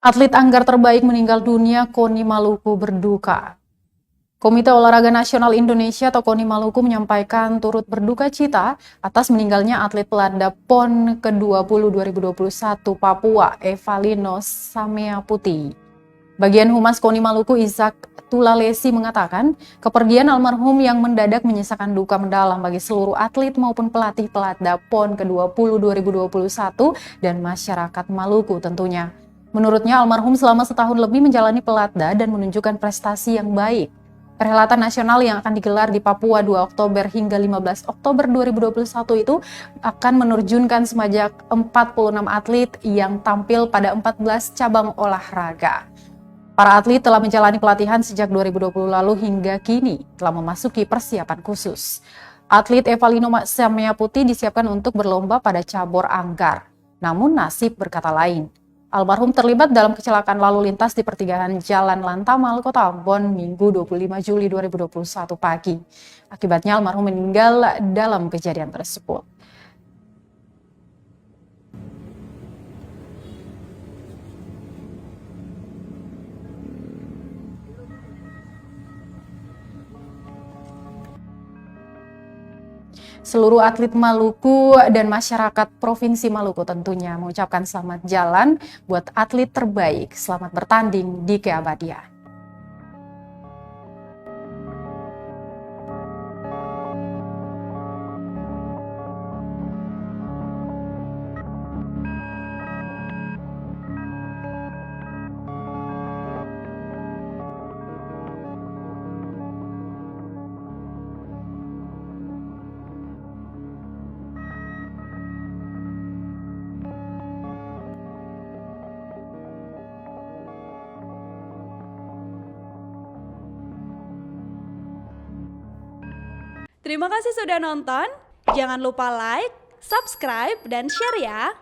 Atlet anggar terbaik meninggal dunia, KONI Maluku berduka. Komite Olahraga Nasional Indonesia atau KONI Maluku menyampaikan turut berduka cita atas meninggalnya atlet pelada PON ke-20 2021 Papua, Evalino Samea Putih. Bagian Humas KONI Maluku Ishak Tulalesi mengatakan, kepergian almarhum yang mendadak menyisakan duka mendalam bagi seluruh atlet maupun pelatih pelada PON ke-20 2021 dan masyarakat Maluku tentunya. Menurutnya, almarhum selama setahun lebih menjalani pelatda dan menunjukkan prestasi yang baik. Perhelatan nasional yang akan digelar di Papua 2 Oktober hingga 15 Oktober 2021 itu akan menerjunkan sebanyak 46 atlet yang tampil pada 14 cabang olahraga. Para atlet telah menjalani pelatihan sejak 2020 lalu hingga kini telah memasuki persiapan khusus. Atlet Evalino Samea Putih disiapkan untuk berlomba pada cabur anggar. Namun nasib berkata lain. Almarhum terlibat dalam kecelakaan lalu lintas di pertigaan Jalan Lantamal, Kota Ambon, Minggu 25 Juli 2021 pagi. Akibatnya almarhum meninggal dalam kejadian tersebut. Seluruh atlet Maluku dan masyarakat Provinsi Maluku tentunya mengucapkan selamat jalan buat atlet terbaik, selamat bertanding di keabadian. Terima kasih sudah nonton. Jangan lupa like, subscribe, dan share ya.